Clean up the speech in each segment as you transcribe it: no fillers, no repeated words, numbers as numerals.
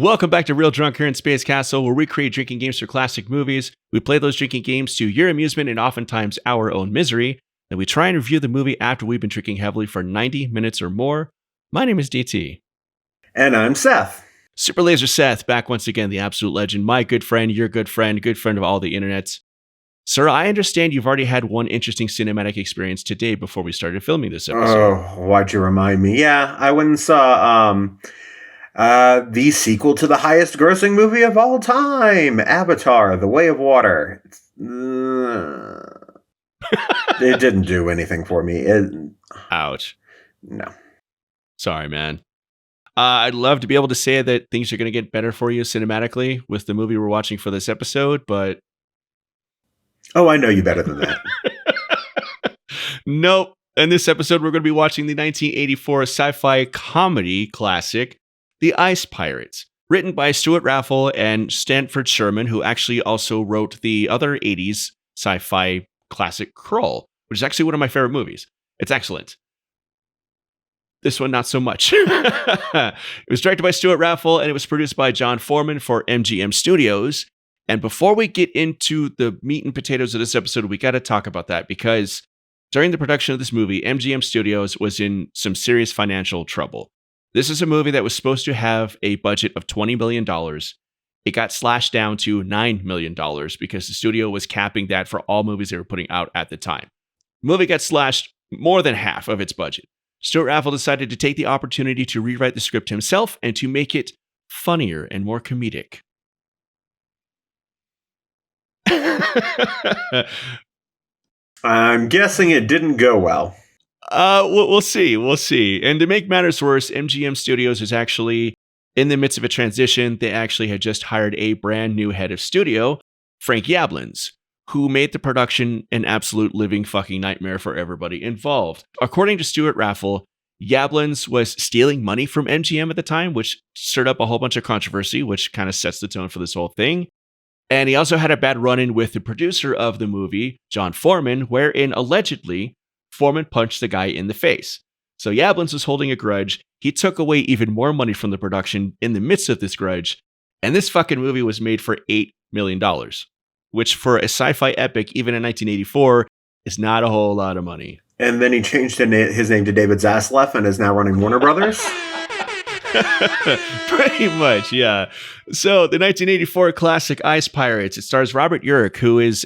Welcome back to Real Drunk here in Space Castle, where we create drinking games for classic movies. We play those drinking games to your amusement and oftentimes our own misery. Then we try and review the movie after we've been drinking heavily for 90 minutes or more. My name is DT. And I'm Seth. Super Laser Seth, back once again, the absolute legend, my good friend, your good friend of all the internets. Sir, I understand you've already had one interesting cinematic experience today before we started filming this episode. Oh, why'd you remind me? Yeah, I went and saw the sequel to the highest grossing movie of all time, Avatar, The Way of Water. It didn't do anything for me. Ouch. No. Sorry, man. I'd love to be able to say that things are going to get better for you cinematically with the movie we're watching for this episode, but... Oh, I know you better than that. Nope. In this episode, we're going to be watching the 1984 sci-fi comedy classic, The Ice Pirates, written by Stuart Raffle and Stanford Sherman, who actually also wrote the other 80s sci-fi classic Krull, which is actually one of my favorite movies. It's excellent. This one, not so much. It was directed by Stuart Raffle, and it was produced by John Foreman for MGM Studios. And before we get into the meat and potatoes of this episode, we got to talk about that, because during the production of this movie, MGM Studios was in some serious financial trouble. This is a movie that was supposed to have a budget of $20 million. It got slashed down to $9 million because the studio was capping that for all movies they were putting out at the time. The movie got slashed more than half of its budget. Stuart Raffle decided to take the opportunity to rewrite the script himself and to make it funnier and more comedic. I'm guessing it didn't go well. We'll see. We'll see. And to make matters worse, MGM Studios is actually in the midst of a transition. They actually had just hired a brand new head of studio, Frank Yablans, who made the production an absolute living fucking nightmare for everybody involved. According to Stuart Raffle, Yablans was stealing money from MGM at the time, which stirred up a whole bunch of controversy, which kind of sets the tone for this whole thing. And he also had a bad run-in with the producer of the movie, John Foreman, wherein allegedly Foreman punched the guy in the face. So Yablans was holding a grudge. He took away even more money from the production in the midst of this grudge. And this fucking movie was made for $8 million, which for a sci-fi epic, even in 1984, is not a whole lot of money. And then he changed his name to David Zaslav and is now running Warner Brothers? Pretty much, yeah. So the 1984 classic Ice Pirates, it stars Robert Urich, who is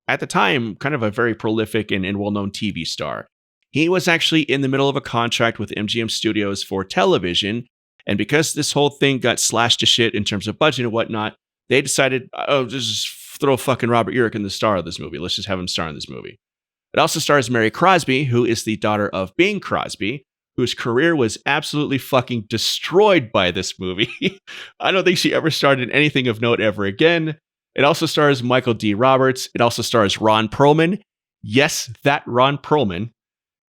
at the time, kind of a very prolific and well-known TV star. He was actually in the middle of a contract with MGM Studios for television, and because this whole thing got slashed to shit in terms of budget and whatnot, they decided, just throw fucking Robert Urich in the star of this movie. Let's just have him star in this movie. It also stars Mary Crosby, who is the daughter of Bing Crosby, whose career was absolutely fucking destroyed by this movie. I don't think she ever starred in anything of note ever again. It also stars Michael D. Roberts. It also stars Ron Perlman. Yes, that Ron Perlman.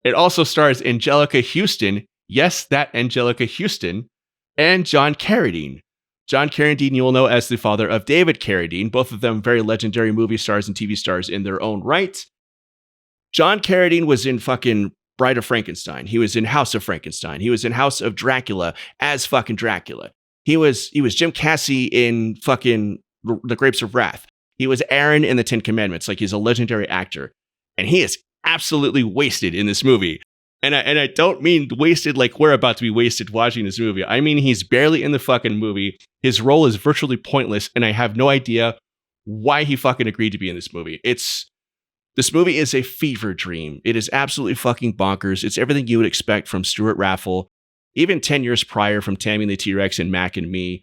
It also stars Anjelica Huston. Yes, that Anjelica Huston. And John Carradine. John Carradine you will know as the father of David Carradine, both of them very legendary movie stars and TV stars in their own right. John Carradine was in fucking Bride of Frankenstein. He was in House of Frankenstein. He was in House of Dracula as fucking Dracula. He was Jim Cassie in fucking The Grapes of Wrath. He was Aaron in the Ten Commandments. Like, he's a legendary actor. And he is absolutely wasted in this movie. And I don't mean wasted like we're about to be wasted watching this movie. I mean, he's barely in the fucking movie. His role is virtually pointless, and I have no idea why he fucking agreed to be in this movie. This movie is a fever dream. It is absolutely fucking bonkers. It's everything you would expect from Stuart Raffle, even 10 years prior from Tammy and the T-Rex and Mac and Me.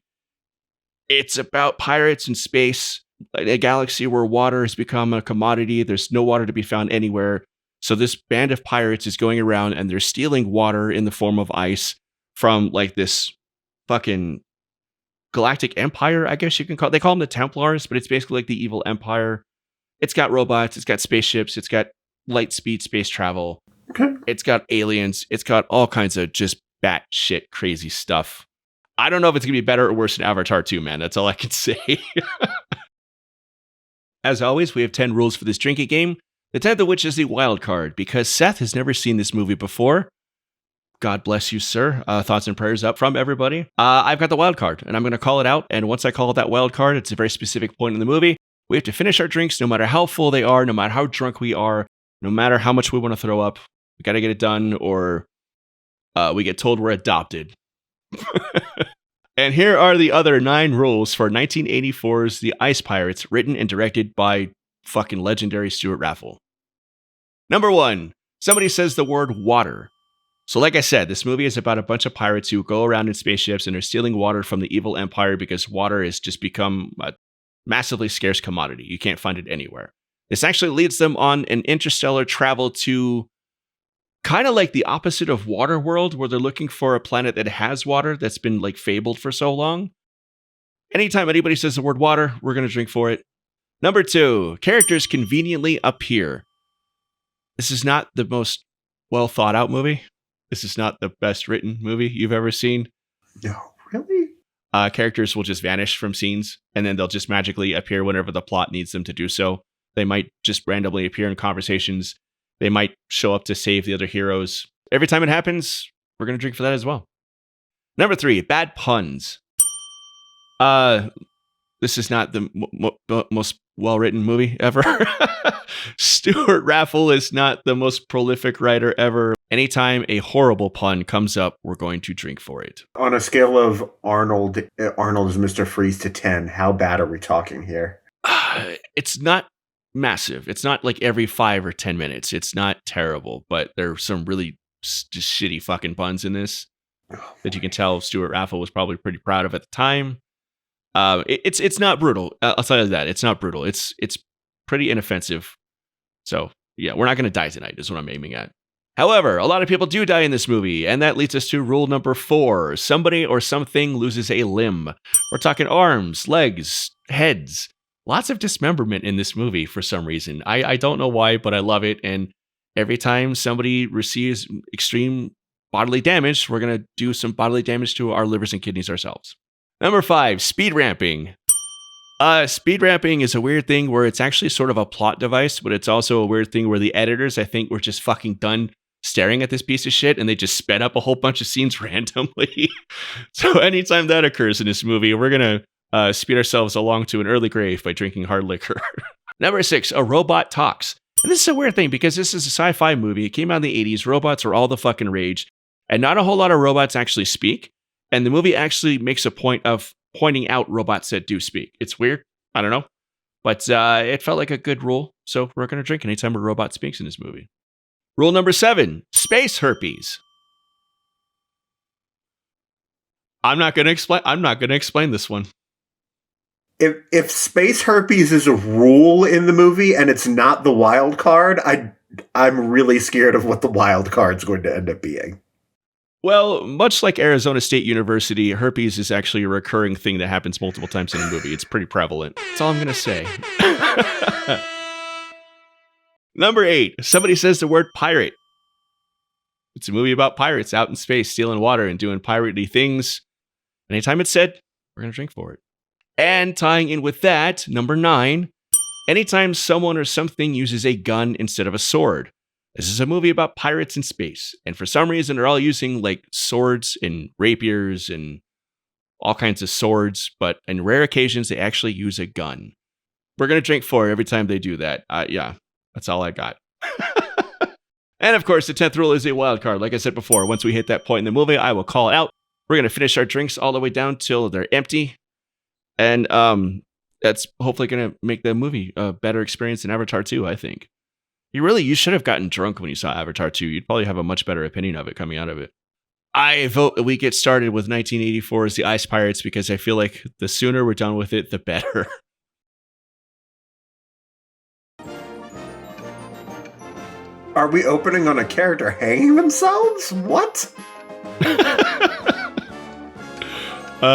It's about pirates in space, a galaxy where water has become a commodity. There's no water to be found anywhere. So this band of pirates is going around and they're stealing water in the form of ice from like this fucking galactic empire, I guess you can call it. They call them the Templars, but it's basically like the evil empire. It's got robots, it's got spaceships, it's got light speed space travel. Okay. It's got aliens, it's got all kinds of just batshit crazy stuff. I don't know if it's going to be better or worse than Avatar 2, man. That's all I can say. As always, we have 10 rules for this drinking game. The 10th of which is the wild card, because Seth has never seen this movie before. God bless you, sir. Thoughts and prayers up from everybody. I've got the wild card, and I'm going to call it out. And once I call it that wild card, it's a very specific point in the movie. We have to finish our drinks no matter how full they are, no matter how drunk we are, no matter how much we want to throw up. We got to get it done, or we get told we're adopted. And here are the other 9 rules for 1984's The Ice Pirates, written and directed by fucking legendary Stuart Raffle. Number 1, somebody says the word water. So like I said, this movie is about a bunch of pirates who go around in spaceships and are stealing water from the evil empire because water has just become a massively scarce commodity. You can't find it anywhere. This actually leads them on an interstellar travel to kind of like the opposite of Waterworld, where they're looking for a planet that has water that's been like fabled for so long. Anytime anybody says the word water, we're going to drink for it. Number 2, characters conveniently appear. This is not the most well thought out movie. This is not the best written movie you've ever seen. No, really? Characters will just vanish from scenes, and then they'll just magically appear whenever the plot needs them to do so. They might just randomly appear in conversations. They might show up to save the other heroes. Every time it happens, we're going to drink for that as well. Number 3, bad puns. This is not the most well-written movie ever. Stuart Raffle is not the most prolific writer ever. Anytime a horrible pun comes up, we're going to drink for it. On a scale of Arnold is Mr. Freeze to 10, how bad are we talking here? It's not massive. It's not like every 5 or 10 minutes. It's not terrible, but there are some really just shitty fucking puns in this that you can tell Stuart Raffle was probably pretty proud of at the time. It's not brutal. I'll tell you that. It's not brutal. It's pretty inoffensive. So yeah, we're not going to die tonight is what I'm aiming at. However, a lot of people do die in this movie, and that leads us to rule number 4. Somebody or something loses a limb. We're talking arms, legs, heads. Lots of dismemberment in this movie for some reason. I don't know why, but I love it. And every time somebody receives extreme bodily damage, we're going to do some bodily damage to our livers and kidneys ourselves. Number 5, speed ramping. Speed ramping is a weird thing where it's actually sort of a plot device, but it's also a weird thing where the editors, I think, were just fucking done staring at this piece of shit and they just sped up a whole bunch of scenes randomly. So anytime that occurs in this movie, we're going to speed ourselves along to an early grave by drinking hard liquor. Number 6, a robot talks. And this is a weird thing because this is a sci-fi movie. It came out in the 80s. Robots are all the fucking rage. And not a whole lot of robots actually speak. And the movie actually makes a point of pointing out robots that do speak. It's weird. I don't know. But it felt like a good rule. So we're going to drink anytime a robot speaks in this movie. Rule number 7, space herpes. I'm not going to explain this one. If space herpes is a rule in the movie and it's not the wild card, I'm really scared of what the wild card's going to end up being. Well, much like Arizona State University, herpes is actually a recurring thing that happens multiple times in a movie. It's pretty prevalent. That's all I'm going to say. Number 8, somebody says the word pirate. It's a movie about pirates out in space, stealing water and doing piratey things. Anytime it's said, we're going to drink for it. And tying in with that, number 9, anytime someone or something uses a gun instead of a sword. This is a movie about pirates in space. And for some reason, they're all using like swords and rapiers and all kinds of swords. But in rare occasions, they actually use a gun. We're going to drink for it every time they do that. Yeah, that's all I got. And of course, the 10th rule is a wild card. Like I said before, once we hit that point in the movie, I will call it out. We're going to finish our drinks all the way down till they're empty. And that's hopefully going to make the movie a better experience than Avatar 2, I think. You should have gotten drunk when you saw Avatar 2. You'd probably have a much better opinion of it coming out of it. I vote that we get started with 1984's The Ice Pirates because I feel like the sooner we're done with it, the better. Are we opening on a character hanging themselves? What?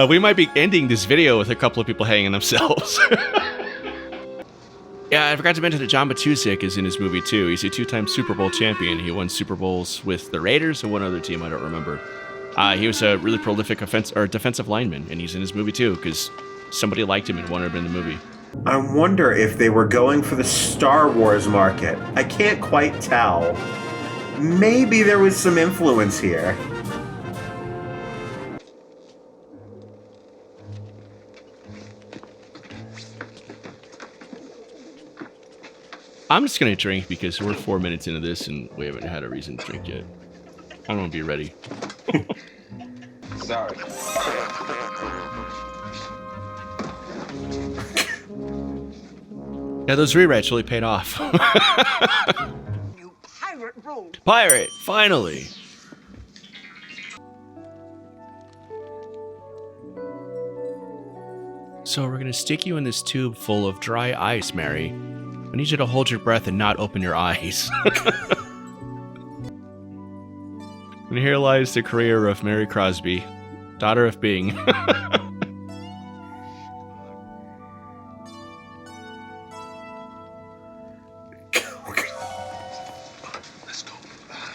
We might be ending this video with a couple of people hanging themselves. Yeah, I forgot to mention that John Matuszak is in his movie too. He's a 2-time Super Bowl champion. He won Super Bowls with the Raiders and one other team, I don't remember. He was a really prolific defensive lineman, and he's in his movie too because somebody liked him and wanted him in the movie. I wonder if they were going for the Star Wars market. I can't quite tell. Maybe there was some influence here. I'm just gonna drink because we're 4 minutes into this and we haven't had a reason to drink yet. I don't want to be ready. Sorry. Yeah, those rewrites really paid off. You pirate rogue. Pirate, finally. So we're gonna stick you in this tube full of dry ice, Mary. I need you to hold your breath and not open your eyes. And here lies the career of Mary Crosby, daughter of Bing. Let's go.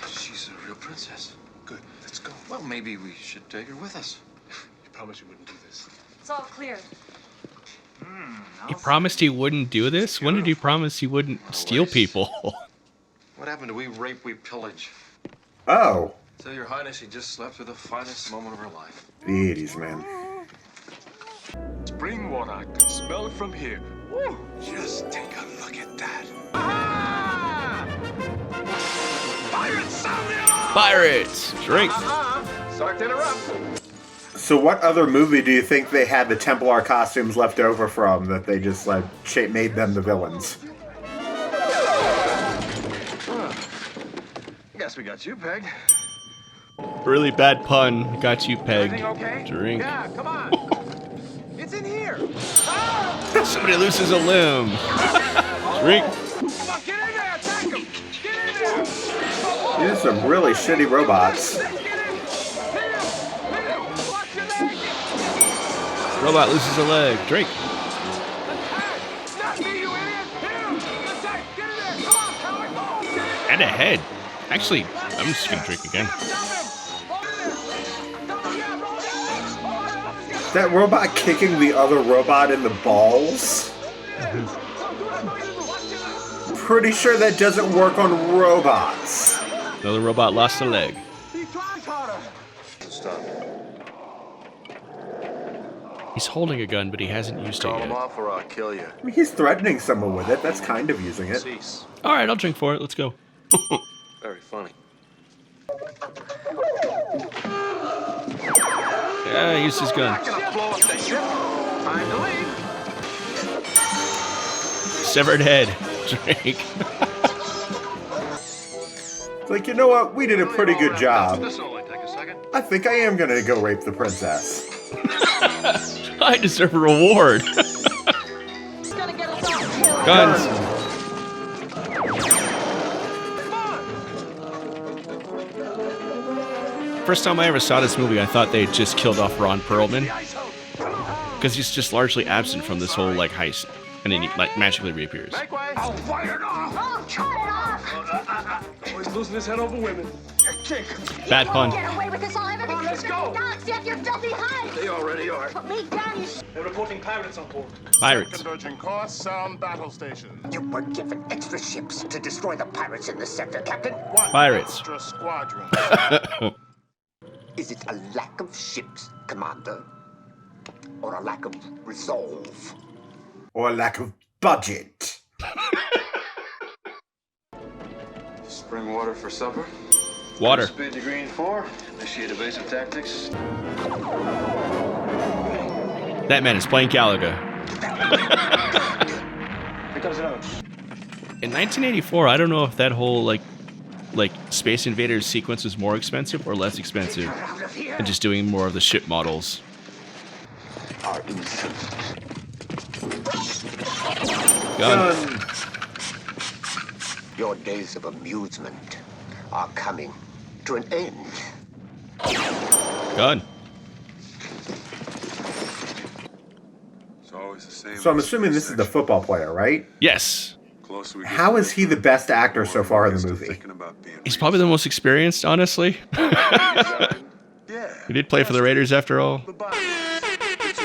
She's a real princess. Good. Let's go. Well, maybe we should take her with us. You promised you wouldn't do this. It's all clear. He promised he wouldn't do this? When did he promise he wouldn't steal people? What happened to we rape, we pillage? Oh, Tell your highness she just slept through the finest moment of her life. the 80s, man. Spring water, I can smell it from here. Woo! Just take a look at that. Pirates, sound the alarm! Pirates! Drink! Sorry to interrupt. So what other movie do you think they had the Templar costumes left over from that they just, like, made them the villains? Guess we got you pegged. Really bad pun. Got you pegged. Everything okay? Drink. Yeah, come on. It's in here. Somebody loses a limb. Drink. Come on, get in there. Attack him. Get in there. These are some really shitty robots. Get in. Hit him. Watch your leg. Robot loses a leg. Drink. Attack. Not me, you idiot. Hit him. Attack. Get in there. Come on, coward. Get in. And a head. Actually, I'm just gonna drink again. That robot kicking the other robot in the balls? Pretty sure that doesn't work on robots. Another robot lost a leg. Stop. He's holding a gun, but he hasn't used it Call him yet. off or I'll kill you. I mean, he's threatening someone with it. That's kind of using it. Cease. Alright, I'll drink for it. Let's go. Very funny. Yeah, use his gun. Not gonna blow up the ship. Time to leave. Severed head. Drink. It's like, you know what? We did a pretty good job. This will only take a second. I think I am gonna go rape the princess. I deserve a reward. It's gonna get us all killed. Guns. First time I ever saw this movie, I thought they had just killed off Ron Perlman. Because he's just largely absent from this whole, like, heist. And then he, like, magically reappears. Make way. I'll fire it off. Oh, cut it off! He's losing his head over women. Bad You pun. won't get away with this. I'll have everything Let's go. down. Except your filthy hide. They already are. Put me down, you They're reporting pirates on board. Pirates. Converging course, sound battle station. You were given extra ships to destroy the pirates in this sector, Captain. One Pirates. extra squadron. Is it a lack of ships, Commander? Or a lack of resolve? Or lack of budget. Spring water for supper. Water. Speed to green 4. Initiate evasive tactics. That man is playing Galaga. Here comes another. In 1984, I don't know if that whole, like Space Invaders sequence was more expensive or less expensive than just doing more of the ship models. Are innocent. Gun. Your days of amusement are coming to an end. Gun. It's always the same. So I'm assuming this is the football player, right? Yes. Closer we get How to is he the best actor so far in the still movie? thinking about being He's probably the most experienced, honestly. Yeah. He did play for the Raiders after all. The body. It's a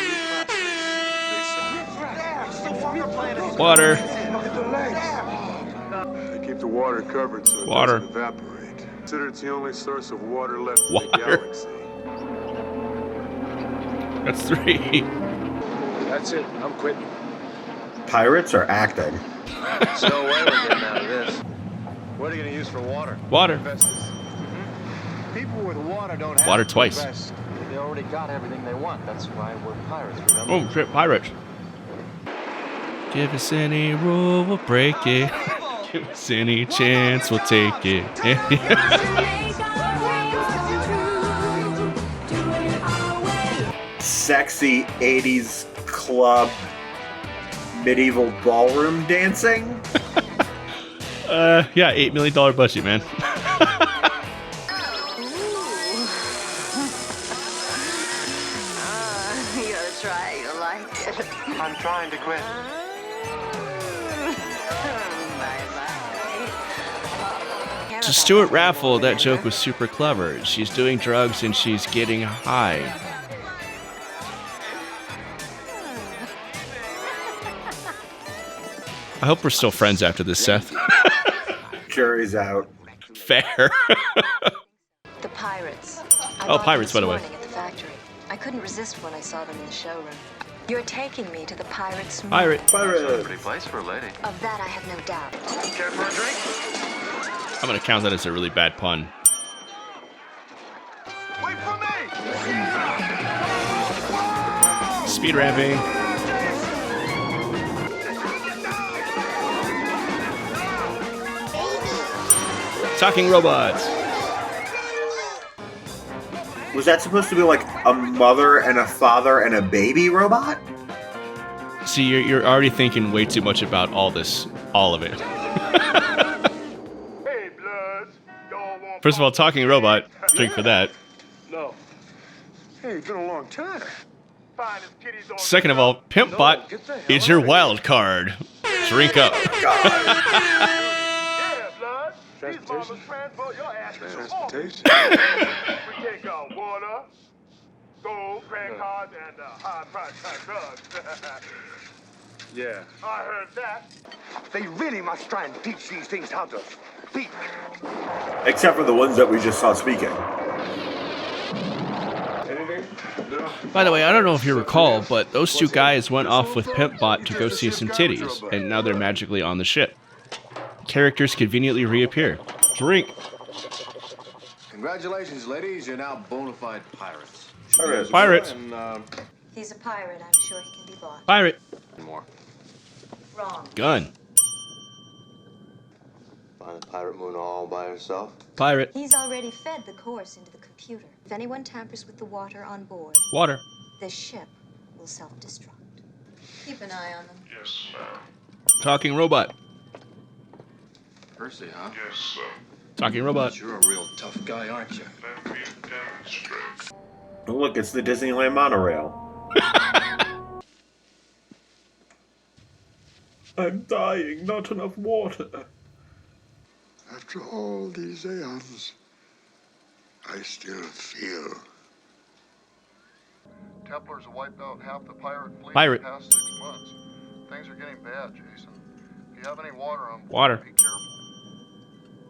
reclass. Water. They keep the water covered so it Water. doesn't evaporate. Consider it's the only source of water left in Water. the galaxy. That's 3. That's it. I'm quitting. Pirates are acting. There's no way we're getting out of this. What are you gonna use for water? Water. Asbestos. People with water don't have Water to twice. invest. They already got everything they want. That's why we're pirates, remember? Oh, shit, pirates. Give us any rule, we'll break it. Give us any chance, we'll take it. Sexy 80s club medieval ballroom dancing. Yeah, $8 million budget, man. You're trying to like it. I'm trying to quit. To Stuart Raffle, that joke was super clever. She's doing drugs and she's getting high. I hope we're still friends after this, Seth. Jury's out. Fair. The Pirates. I Oh, bought Pirates, them by the way. this morning at the factory. I couldn't resist when I saw them in the showroom. You're taking me to the Pirates. Pirate. Pretty place for a lady. Of that I have no doubt. Care for a drink? I'm going to count that as a really bad pun. Wait for me! Speed ramping. Talking robots. Was that supposed to be like a mother and a father and a baby robot? See, you're already thinking way too much about all of it. Hey, Bloods. Y'all want First of all, talking robot. Drink for that. No. Hey, it's been a long time. Finest kitties on Second of all, Pimp Bot is your wild card. Drink up. Yeah, Blood. These mamas transport your ass to the office. We take out water, gold, credit cards, and high-price drugs. Yeah. I heard that. They really must try and teach these things how to speak. Except for the ones that we just saw speaking. Anything? No. By the way, I don't know if you recall, but those two guys went off with Pimp Bot to go see some titties, and now they're magically on the ship. Characters conveniently reappear. Drink. Congratulations, ladies. You're now bona fide pirates. Pirates. And, He's a pirate. I'm sure he can be bought. Pirate. more. Wrong. Gun. Find the pirate moon all by herself. Pirate. He's already fed the course into the computer. If anyone tampers with the water on board, Water. the ship will self-destruct. Keep an eye on them. Talking robot. Percy, huh? Talking robot. You're a real tough guy, aren't you? Oh, look, it's the Disneyland monorail. I'm dying, not enough water. After all these aeons, I still feel. Templars have wiped out half the pirate fleet Pirate. in the past 6 months. Things are getting bad, Jason. If you have any water on board, Water. be careful.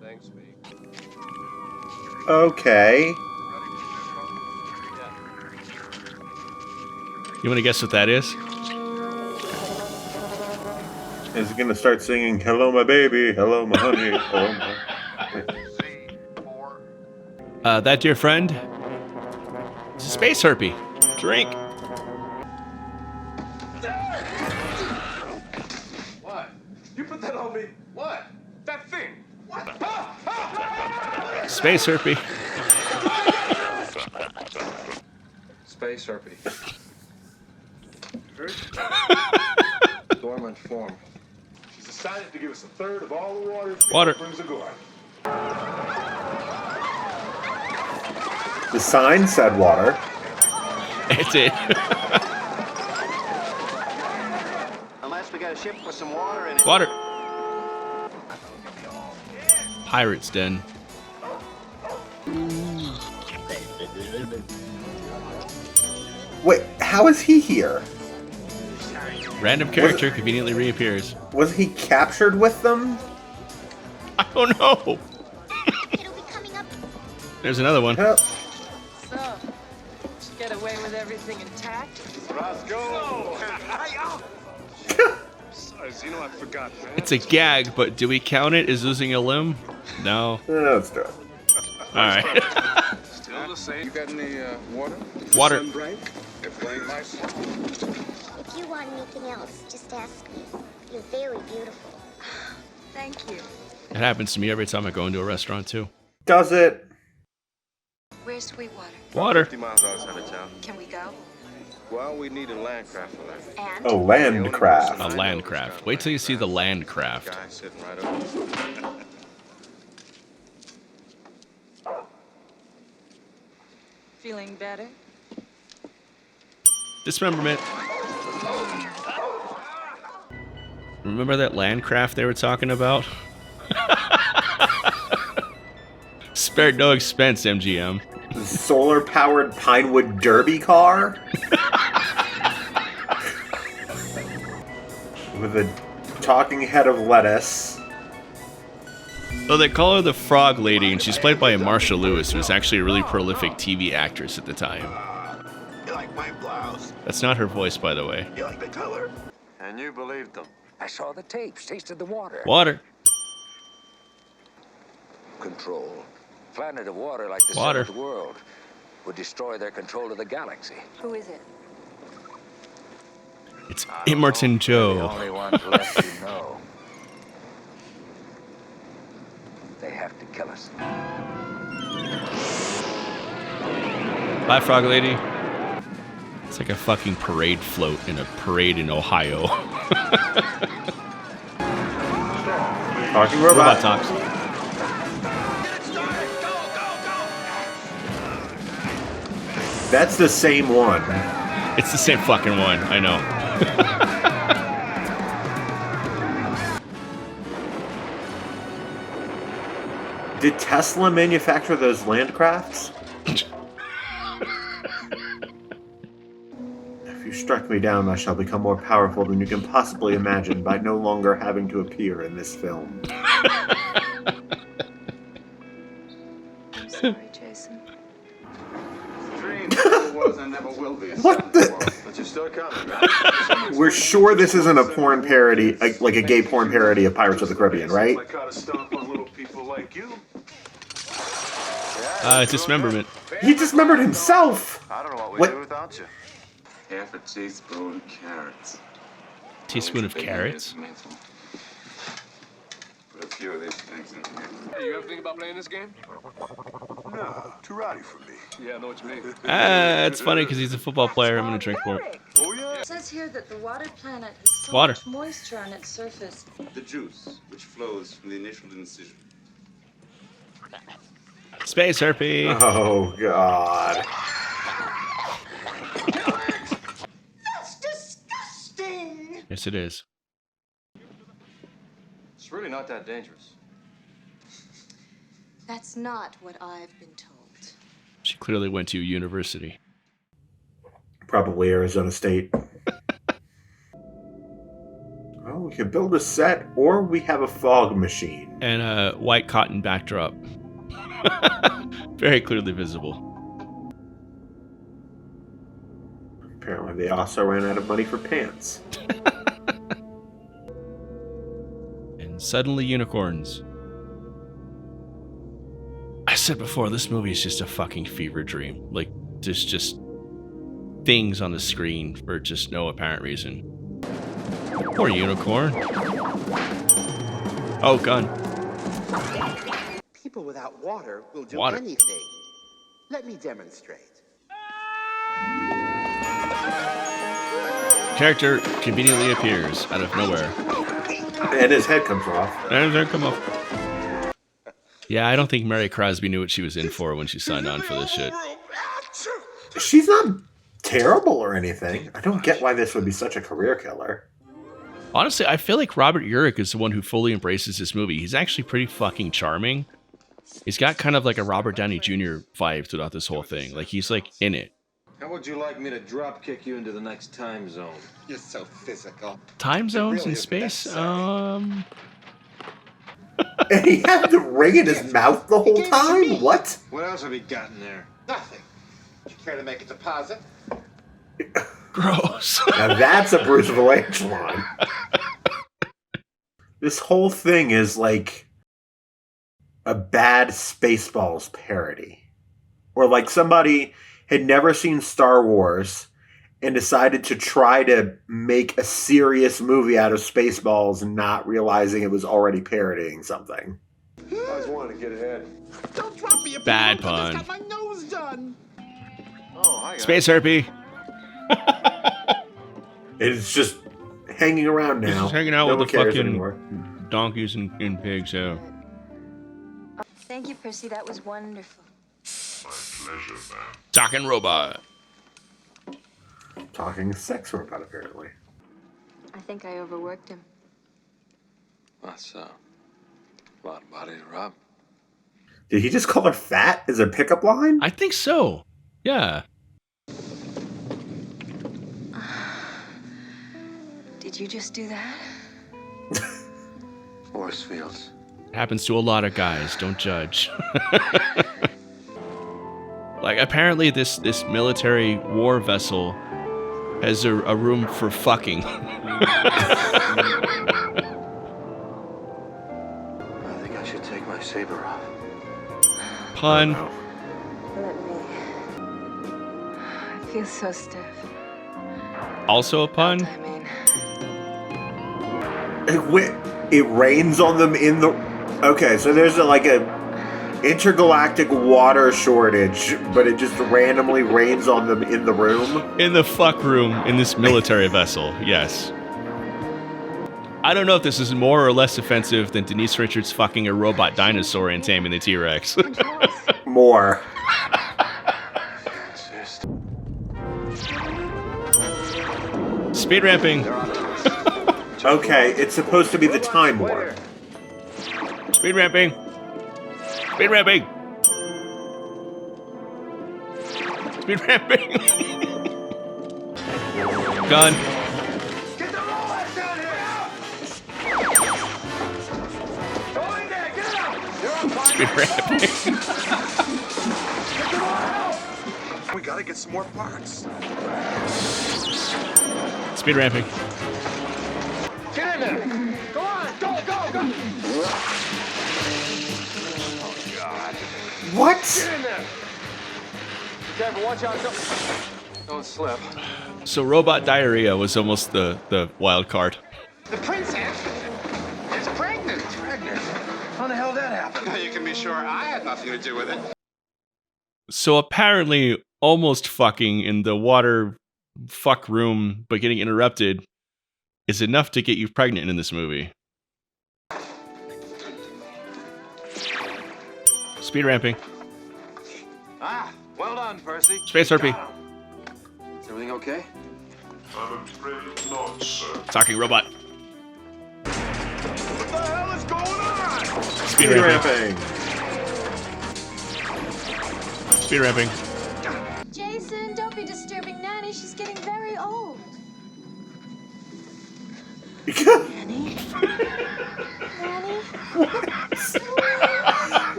Thanks, me. Okay. Ready for You want to guess what that is? Is he gonna start singing, "Hello, my baby, hello, my honey, hello, my..." Z4. That dear friend is a space herpy. Drink. What? You put that on me? What? That thing? What? Space herpy. Space herpy. Dormant form. She's decided to give us a third of all the water. Water. Brings a guard. The sign said water. It did. Unless we got a ship with some water in it. Water. Pirate's Den. Wait, how is he here? Random character conveniently reappears. Was he captured with them? I don't know. It'll be coming up. There's another one. Hell, So, get away with everything intact? Let's go. Hey, Size, you know, I forgot. It's a gag, but do we count it as losing a limb? No. Let's do it. All right. Still the same. You got any water? Water. Sun break? They're playing my song. If you want anything else, just ask me. You're very beautiful. Thank you. It happens to me every time I go into a restaurant too. Does it? Where's Sweetwater? Water. 50 miles outside of town. Can we go? Well, we need a land craft for that. And? A land craft. A land craft. Wait till you see the land craft. Guy sitting right over. Feeling better? Dismemberment. Remember that land craft they were talking about? Spared no expense, MGM. Solar-powered Pinewood Derby car? With a talking head of lettuce. Oh, they call her the Frog Lady, and she's played by Marsha Lewis, who was actually a really prolific TV actress at the time. You like my blouse? That's not her voice, by the way. You like the color? And you believed them. I saw the tapes, tasted the water. Water. Control. Planet of water like the Water. seventh world would destroy their control of the galaxy. Who is it? It's Emerton The Joe. only ones left who know. They have to kill us. Bye, Frog Lady. It's like a fucking parade float in a parade in Ohio. Talking Robot robot. talks. That's the same one. It's the same fucking one, I know. Did Tesla manufacture those land crafts? If you strike me down, I shall become more powerful than you can possibly imagine by no longer having to appear in this film. I'm sorry, Jason. Dream never was and never will be. What the? But you're still coming, right? We're sure this isn't a porn parody, like a gay porn parody of Pirates of the Caribbean, right? Like how to stomp on little people like you. Dismemberment. He dismembered himself! I don't know what we'd What? do without you. Half a teaspoon of carrots. Teaspoon of carrots? Put a few of these things in here. Hey, you ever think about playing this game? No, too rowdy for me. Yeah, I know what you mean. It's funny because he's a football player. I'm gonna drink more. Oh, yeah? It says here that the water planet has so Water. much moisture on its surface. The juice, which flows from the initial incision. Space herpy. Oh, God. That's disgusting! Yes, it is. It's really not that dangerous. That's not what I've been told. She clearly went to university. Probably Arizona State. Oh, we can build a set, or we have a fog machine. And a white cotton backdrop. Very clearly visible. Apparently they also ran out of money for pants. And suddenly unicorns. I said before, this movie is just a fucking fever dream. Like, there's just things on the screen for just no apparent reason. Poor unicorn. Oh, gun. People without water will do Water. anything. Let me demonstrate. Character conveniently appears out of nowhere. And his head comes off. And there come off. Yeah, I don't think Mary Crosby knew what she was in for when she signed on for this shit. She's not terrible or anything. I don't get why this would be such a career killer. Honestly, I feel like Robert Urich is the one who fully embraces this movie. He's actually pretty fucking charming. He's got kind of like a Robert Downey Jr. vibe throughout this whole thing. Like, he's like in it. How would you like me to drop kick you into the next time zone? You're so physical. Time zones really in isn't that space? And he had the ring in his mouth the whole time? What? What else have you got in there? Nothing. Would you care to make a deposit? Gross. Now that's a Bruce Valanche line. This whole thing is like a bad Spaceballs parody. Or like somebody had never seen Star Wars and decided to try to make a serious movie out of Spaceballs, not realizing it was already parodying something. I just wanted to get ahead. Don't drop me a Bad pin. I pun. just got my nose done. Oh, hi, guys. Space Herpy. It's just hanging around now. He's just hanging out No with one the cares fucking anymore. donkeys and pigs, yeah. Thank you, Percy. That was wonderful. Talking robot. Talking sex robot, apparently. I think I overworked him. That's a lot of body to rub. Did he just call her fat as a pickup line? I think so. Yeah. Did you just do that? Force fields. Happens to a lot of guys. Don't judge. Like, apparently this military war vessel has a room for fucking. I think I should take my saber off. Pun. Let me. I feel so stiff. Also a pun. I mean, It rains on them in the... Okay, so there's like a intergalactic water shortage, but it just randomly rains on them in the room. In the fuck room in this military vessel, yes. I don't know if this is more or less offensive than Denise Richards fucking a robot dinosaur and taming the T-Rex. More. Speed ramping. Okay, it's supposed to be the time warp. Speed ramping. Speed ramping. Speed ramping. Gun. Get the rollers down here! Go in there, get out! You're on fire! Speed ramping. We gotta get some more parts. Speed ramping. Get in there! Go on! Go! Oh, God. What? Get in there! Be careful, watch out. Don't slip. So robot diarrhea was almost the wild card. The princess is pregnant. How the hell that happened? You can be sure I had nothing to do with it. So apparently almost fucking in the water fuck room but getting interrupted is enough to get you pregnant in this movie. Speed ramping. Ah, well done, Percy. Space Herpy. Is everything okay? I'm afraid not, sir. Talking robot. What the hell is going on? Speed ramping. Speed ramping. Jason, don't be disturbing Nanny. She's getting very old. Nanny? Nanny?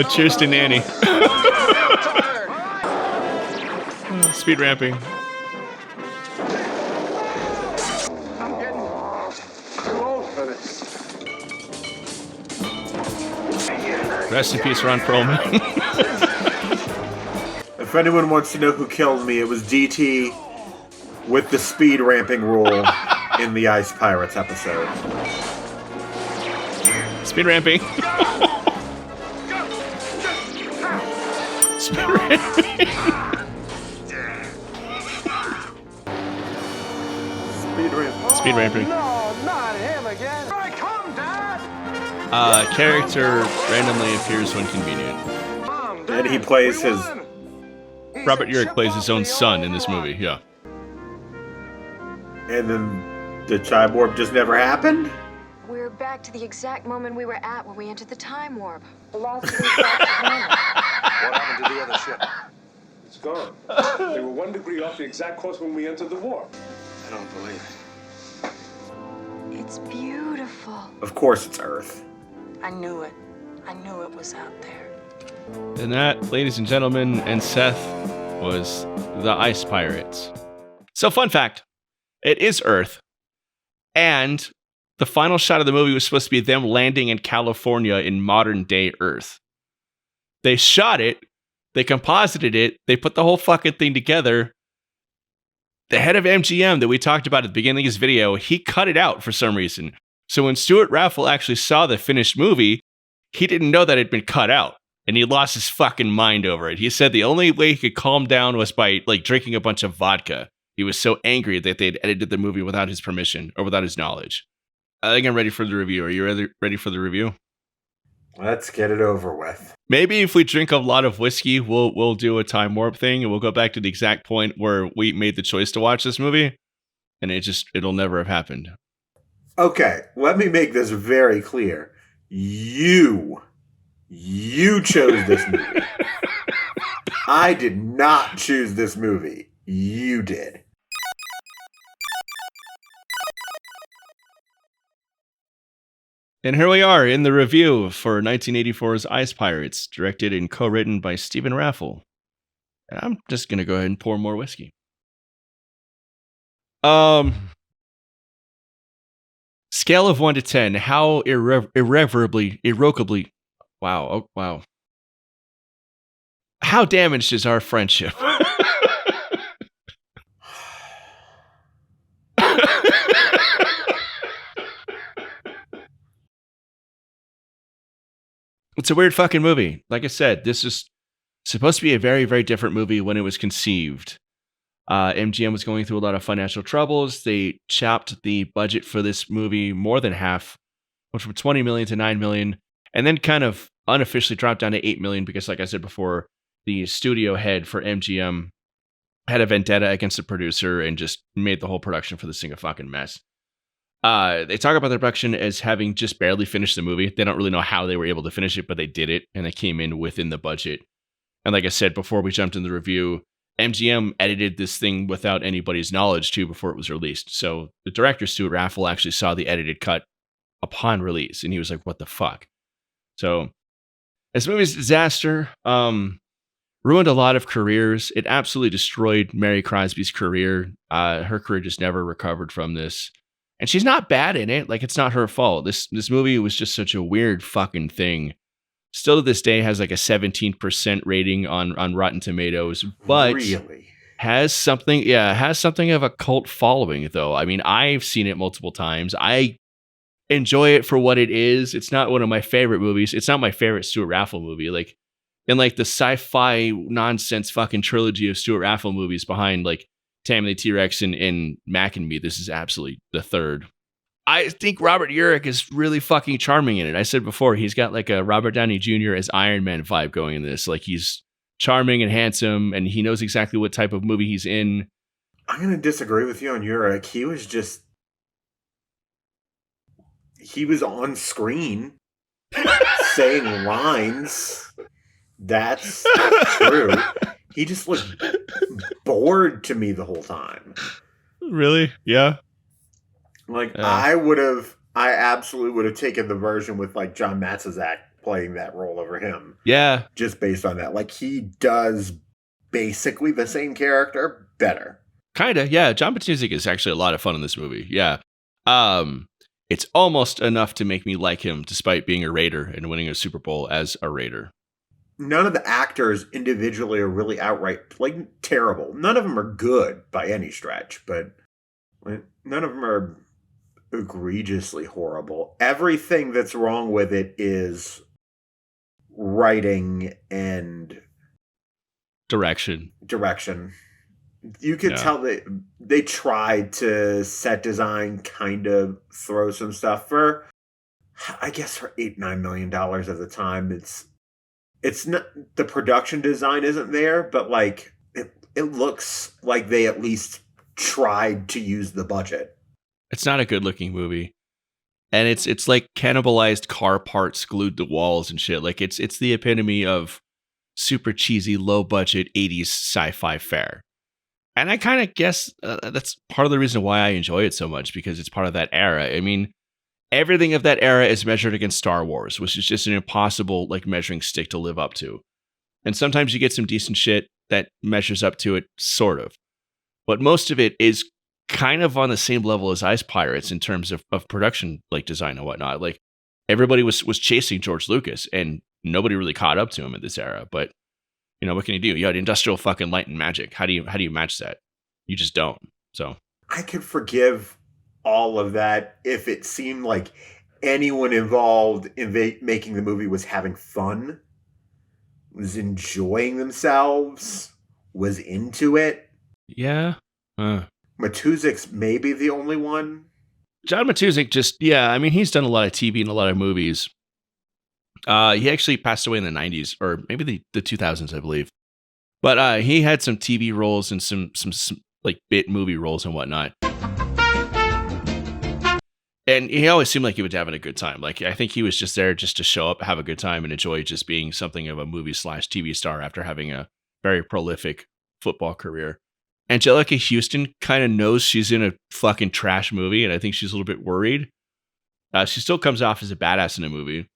Cheers to Nanny. Speed ramping. I'm getting too old for this. Rest in peace, Ron Perlman. If anyone wants to know who killed me, it was DT with the speed ramping rule in the Ice Pirates episode. Speed ramping. Speed ramping. Speed ramping. No, not him again. Here I come, Dad. Character randomly appears when convenient. Mom, Dad, And he plays we his... won. He's Robert a Urich chip plays off his own the son old in this movie, block. yeah. And then the time warp just never happened? we're back to the exact moment we were at when we entered the time warp. Velocity back to normal. What happened to the other ship? It's gone. They were 1 degree off the exact course when we entered the warp. I don't believe it. It's beautiful. Of course it's Earth. I knew it. I knew it was out there. And that, ladies and gentlemen, and Seth, was the Ice Pirates. So, fun fact, it is Earth. And the final shot of the movie was supposed to be them landing in California in modern day Earth. They shot it, they composited it, they put the whole fucking thing together. The head of MGM that we talked about at the beginning of his video, he cut it out for some reason. So when Stuart Raffle actually saw the finished movie, he didn't know that it had been cut out. And he lost his fucking mind over it. He said the only way he could calm down was by like drinking a bunch of vodka. He was so angry that they'd edited the movie without his permission or without his knowledge. I think I'm ready for the review. Are you ready for the review? Let's get it over with. Maybe if we drink a lot of whiskey, we'll do a time warp thing and we'll go back to the exact point where we made the choice to watch this movie. And it'll never have happened. Okay, let me make this very clear. You chose this movie. I did not choose this movie. You did. And here we are in the review for 1984's Ice Pirates, directed and co-written by Stephen Raffle. And I'm just going to go ahead and pour more whiskey. Scale of 1 to 10, how irrevocably, wow. How damaged is our friendship? It's a weird fucking movie. Like I said, this is supposed to be a very, very different movie when it was conceived. MGM was going through a lot of financial troubles. They chopped the budget for this movie more than half, went from $20 million to $9 million, and then kind of unofficially dropped down to $8 million because, like I said before, the studio head for MGM had a vendetta against the producer and just made the whole production for this thing a fucking mess. They talk about the production as having just barely finished the movie. They don't really know how they were able to finish it, but they did it, and they came in within the budget. And like I said before we jumped in the review, MGM edited this thing without anybody's knowledge, too, before it was released. So the director, Stuart Raffle, actually saw the edited cut upon release, and he was like, what the fuck? So this movie's a disaster. Ruined a lot of careers. It absolutely destroyed Mary Crosby's career. Her career just never recovered from this. And she's not bad in it. Like, it's not her fault. This movie was just such a weird fucking thing. Still to this day has like a 17% rating on Rotten Tomatoes, but really has something of a cult following though. I mean, I've seen it multiple times. I enjoy it for what it is. It's not one of my favorite movies. It's not my favorite Stuart Raffle movie. Like, in like the sci-fi nonsense fucking trilogy of Stuart Raffle movies behind like Tammy the T-Rex and Mac and Me, this is absolutely the third. I think Robert Urich is really fucking charming in it. I said before, he's got like a Robert Downey Jr. as Iron Man vibe going in this. Like, he's charming and handsome, and he knows exactly what type of movie he's in. I'm going to disagree with you on Urich. He was on screen saying lines. That's true. He just looked bored to me the whole time. Really? Yeah. Like, I absolutely would have taken the version with like John Matzazak playing that role over him. Yeah. Just based on that. Like, he does basically the same character better. Kinda, yeah. John Matzazak is actually a lot of fun in this movie. Yeah. It's almost enough to make me like him despite being a Raider and winning a Super Bowl as a Raider. None of the actors individually are really outright like terrible. None of them are good by any stretch, but none of them are egregiously horrible. Everything that's wrong with it is writing and direction. You could tell that they tried to set design kind of throw some stuff for, I guess, for $8-9 million at the time. It's not, the production design isn't there, but like it looks like they at least tried to use the budget. It's not a good looking movie. And it's like cannibalized car parts glued to walls and shit. Like, it's the epitome of super cheesy, low budget 80s sci-fi fare. And I kind of guess that's part of the reason why I enjoy it so much, because it's part of that era. I mean, everything of that era is measured against Star Wars, which is just an impossible like measuring stick to live up to. And sometimes you get some decent shit that measures up to it, sort of. But most of it is kind of on the same level as Ice Pirates in terms of production like design and whatnot. Like everybody was chasing George Lucas, and nobody really caught up to him at this era. But you know, what can you do? You had industrial fucking light and magic. How do you match that? You just don't. So I could forgive all of that if it seemed like anyone involved in making the movie was having fun, was enjoying themselves, was into it. yeah. Matuzik's maybe the only one. John Matuszak I mean, he's done a lot of TV and a lot of movies. He actually passed away in the 90s, or maybe the 2000s, I believe. But he had some TV roles and some like bit movie roles and whatnot. And he always seemed like he was having a good time. Like, I think he was just there just to show up, have a good time, and enjoy just being something of a movie/TV star after having a very prolific football career. Anjelica Huston kind of knows she's in a fucking trash movie, and I think she's a little bit worried. She still comes off as a badass in a movie.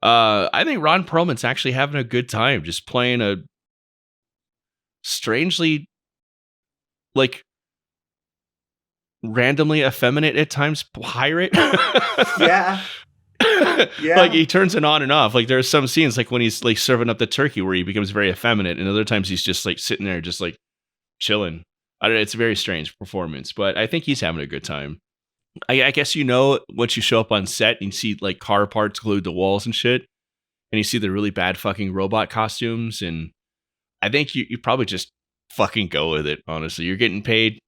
I think Ron Perlman's actually having a good time just playing a strangely, like, randomly effeminate at times pirate. Yeah. Yeah. Like, he turns it on and off. Like, there's some scenes like when he's like serving up the turkey where he becomes very effeminate, and other times he's just like sitting there just like chilling. I don't know, it's a very strange performance, but I think he's having a good time. I guess, you know, once you show up on set and you see like car parts glued to walls and shit, and you see the really bad fucking robot costumes, and I think you probably just fucking go with it, honestly. You're getting paid,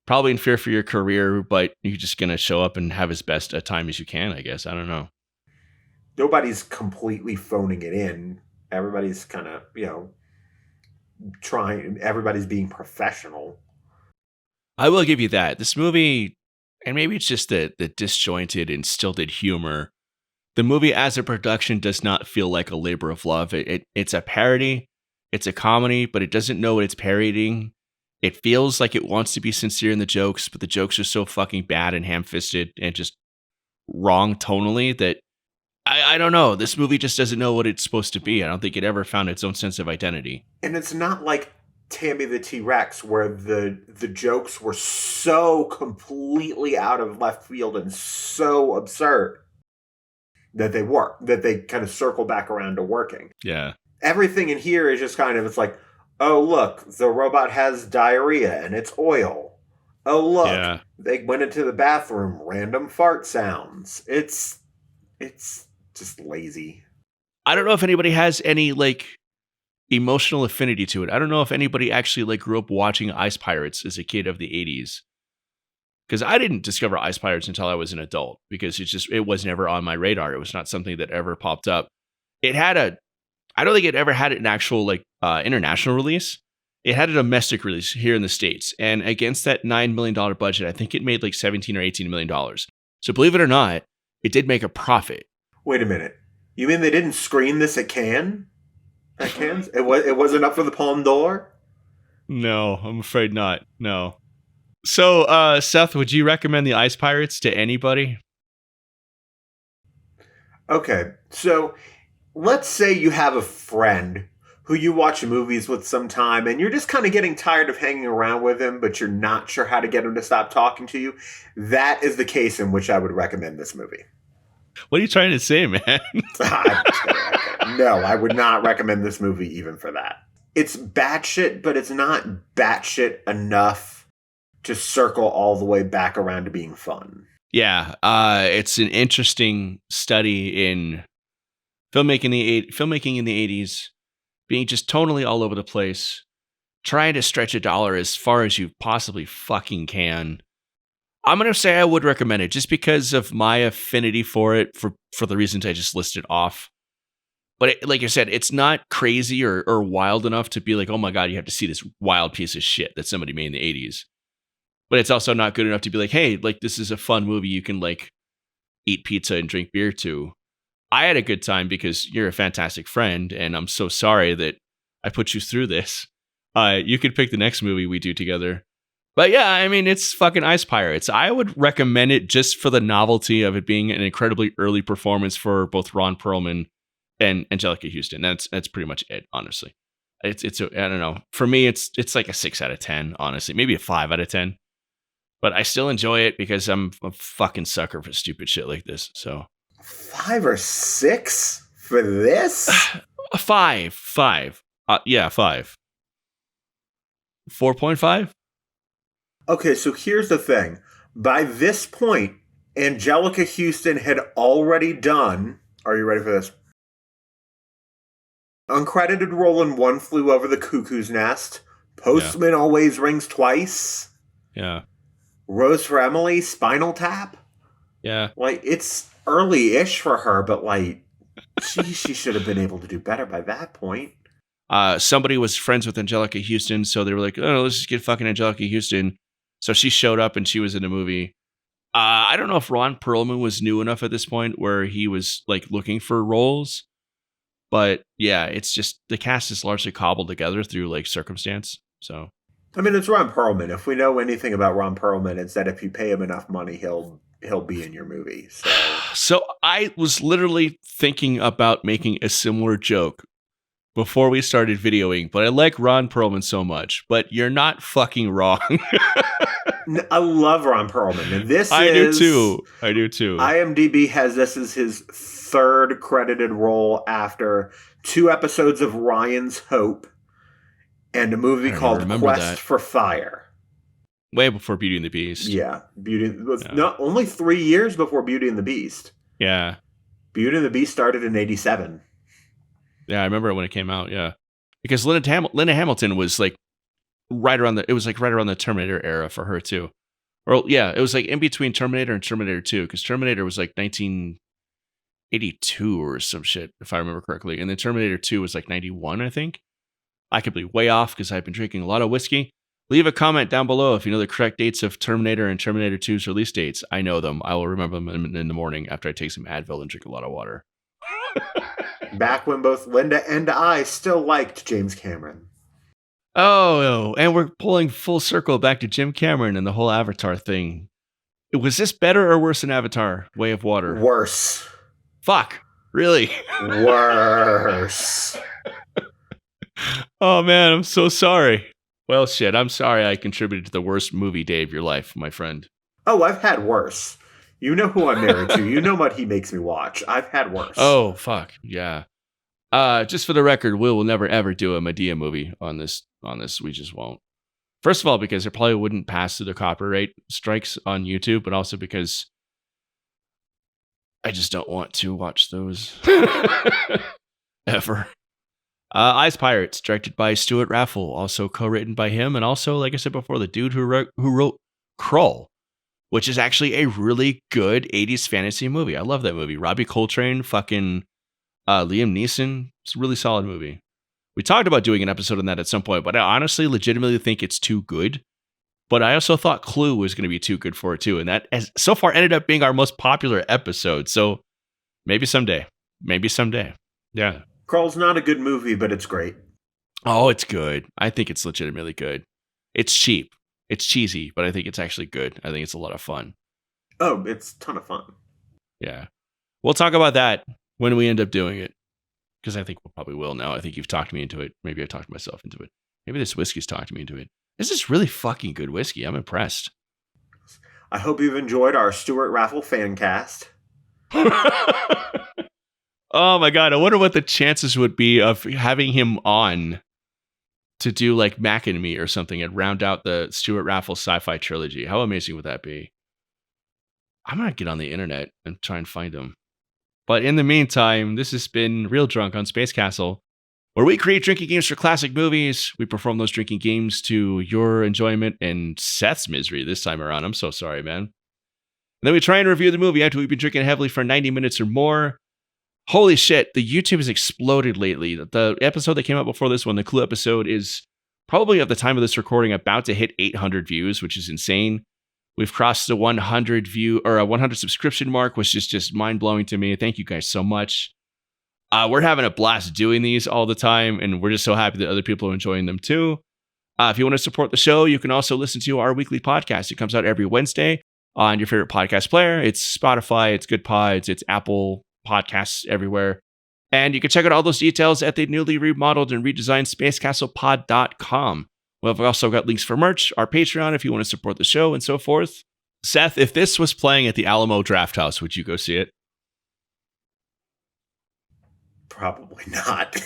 probably in fear for your career, but you're just going to show up and have as best a time as you can, I guess. I don't know. Nobody's completely phoning it in. Everybody's kind of, you know, everybody's being professional. I will give you that. This movie, and maybe it's just the disjointed and stilted humor, the movie as a production does not feel like a labor of love. It's a parody, it's a comedy, but it doesn't know what it's parodying. It feels like it wants to be sincere in the jokes, but the jokes are so fucking bad and ham-fisted and just wrong tonally that I don't know. This movie just doesn't know what it's supposed to be. I don't think it ever found its own sense of identity. And it's not like Tammy the T-Rex, where the jokes were so completely out of left field and so absurd that they kind of circle back around to working. Yeah. Everything in here is just kind of, it's like, oh, look, the robot has diarrhea and it's oil. Oh, look, They went into the bathroom, random fart sounds. It's just lazy. I don't know if anybody has any like emotional affinity to it. I don't know if anybody actually like grew up watching Ice Pirates as a kid of the 80s. Because I didn't discover Ice Pirates until I was an adult, because it was never on my radar. It was not something that ever popped up. I don't think it ever had an actual like international release. It had a domestic release here in the States. And against that $9 million budget, I think it made like $17 or $18 million. So believe it or not, it did make a profit. Wait a minute. You mean they didn't screen this at Cannes? At Cannes? It wasn't up for the Palme d'Or? No, I'm afraid not. No. So, Seth, would you recommend the Ice Pirates to anybody? Okay, so let's say you have a friend who you watch movies with sometime, and you're just kind of getting tired of hanging around with him, but you're not sure how to get him to stop talking to you. That is the case in which I would recommend this movie. What are you trying to say, man? No, I would not recommend this movie even for that. It's batshit, but it's not batshit enough to circle all the way back around to being fun. Yeah, it's an interesting study in filmmaking in the 80s, being just tonally all over the place, trying to stretch a dollar as far as you possibly fucking can. I'm going to say I would recommend it just because of my affinity for it, for the reasons I just listed off. But like I said, it's not crazy or wild enough to be like, oh my God, you have to see this wild piece of shit that somebody made in the 80s. But it's also not good enough to be like, hey, like this is a fun movie you can like eat pizza and drink beer to. I had a good time because you're a fantastic friend, and I'm so sorry that I put you through this. You could pick the next movie we do together. But yeah, I mean, it's fucking Ice Pirates. I would recommend it just for the novelty of it being an incredibly early performance for both Ron Perlman and Anjelica Huston. That's pretty much it, honestly. I don't know. For me, it's like a 6 out of 10, honestly. Maybe a 5 out of 10. But I still enjoy it because I'm a fucking sucker for stupid shit like this. So 5 or 6 for this? 5. Yeah, 5. 4.5? Okay, so here's the thing. By this point, Anjelica Huston had already done, are you ready for this? Uncredited role in One Flew Over the Cuckoo's Nest. Postman Always Rings Twice. Yeah. Rose for Emily, Spinal Tap. Yeah. Like, it's early-ish for her, but, like, she should have been able to do better by that point. Somebody was friends with Anjelica Huston, so they were like, oh, let's just get fucking Anjelica Huston. So she showed up and she was in the movie. I don't know if Ron Perlman was new enough at this point where he was like looking for roles. But yeah, it's just the cast is largely cobbled together through like circumstance. So I mean, it's Ron Perlman. If we know anything about Ron Perlman, it's that if you pay him enough money, he'll be in your movie. So I was literally thinking about making a similar joke before we started videoing, but I like Ron Perlman so much. But you're not fucking wrong. I love Ron Perlman, and I do too. IMDb has this as his 3rd credited role after 2 episodes of Ryan's Hope and a movie called Quest for Fire. Way before Beauty and the Beast. Yeah, not only 3 years before Beauty and the Beast. Yeah, Beauty and the Beast started in '87. Yeah, I remember it when it came out. Yeah, because Linda Hamilton was like right around the Terminator era for her too. Or yeah, it was like in between Terminator and Terminator 2, because Terminator was like 1982 or some shit, if I remember correctly, and then Terminator 2 was like 91, I think. I could be way off because I've been drinking a lot of whiskey. Leave a comment down below if you know the correct dates of Terminator and Terminator 2's release dates. I know them. I will remember them in the morning after I take some Advil and drink a lot of water. Back when both Linda and I still liked James Cameron. Oh, and we're pulling full circle back to Jim Cameron and the whole Avatar thing. Was this better or worse than Avatar: Way of Water? Worse. Fuck. Really? Worse. Oh, man, I'm so sorry. Well, shit, I'm sorry I contributed to the worst movie day of your life, my friend. Oh, I've had worse. You know who I'm married to. You know what he makes me watch. I've had worse. Oh, fuck. Yeah. Just for the record, we'll never, ever do a Medea movie on this. We just won't. First of all, because it probably wouldn't pass through the copyright strikes on YouTube, but also because I just don't want to watch those ever. Ice Pirates, directed by Stuart Raffle, also co-written by him, and also, like I said before, the dude who wrote Krull, which is actually a really good 80s fantasy movie. I love that movie. Robbie Coltrane, fucking Liam Neeson. It's a really solid movie. We talked about doing an episode on that at some point, but I honestly legitimately think it's too good. But I also thought Clue was going to be too good for it too, and that has so far ended up being our most popular episode. So maybe someday. Yeah. Krull's not a good movie, but it's great. Oh, it's good. I think it's legitimately good. It's cheap. It's cheesy, but I think it's actually good. I think it's a lot of fun. Oh, it's a ton of fun. Yeah. We'll talk about that when we end up doing it. Because I think we probably will now. I think you've talked me into it. Maybe I talked myself into it. Maybe this whiskey's talked me into it. This is really fucking good whiskey. I'm impressed. I hope you've enjoyed our Stuart Raffle fan cast. Oh my God. I wonder what the chances would be of having him on to do like Mac and Me or something and round out the Stuart Raffle sci-fi trilogy. How amazing would that be? I'm going to get on the internet and try and find him. But in the meantime, this has been Real Drunk on Space Castle, where we create drinking games for classic movies. We perform those drinking games to your enjoyment and Seth's misery this time around. I'm so sorry, man. And then we try and review the movie after we've been drinking heavily for 90 minutes or more. Holy shit, the YouTube has exploded lately. The episode that came out before this one, the Clue episode, is probably at the time of this recording about to hit 800 views, which is insane. We've crossed the 100 view or a 100 subscription mark, which is just mind blowing to me. Thank you guys so much. We're having a blast doing these all the time, and we're just so happy that other people are enjoying them too. If you want to support the show, you can also listen to our weekly podcast. It comes out every Wednesday on your favorite podcast player. It's Spotify, it's Good Pods, it's Apple Podcasts everywhere. And you can check out all those details at the newly remodeled and redesigned spacecastlepod.com. We've also got links for merch, our Patreon if you want to support the show, and so forth. Seth, if this was playing at the Alamo Drafthouse, would you go see it? Probably not.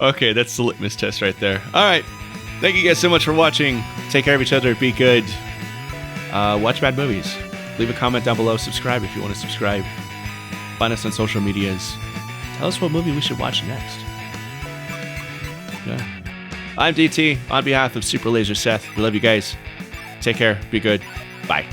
Okay, that's the litmus test right there. All right. Thank you guys so much for watching. Take care of each other. Be good. Watch bad movies. Leave a comment down below. Subscribe if you want to subscribe. Find us on social medias. Tell us what movie we should watch next. Yeah. I'm DT on behalf of Super Laser Seth. We love you guys. Take care. Be good. Bye.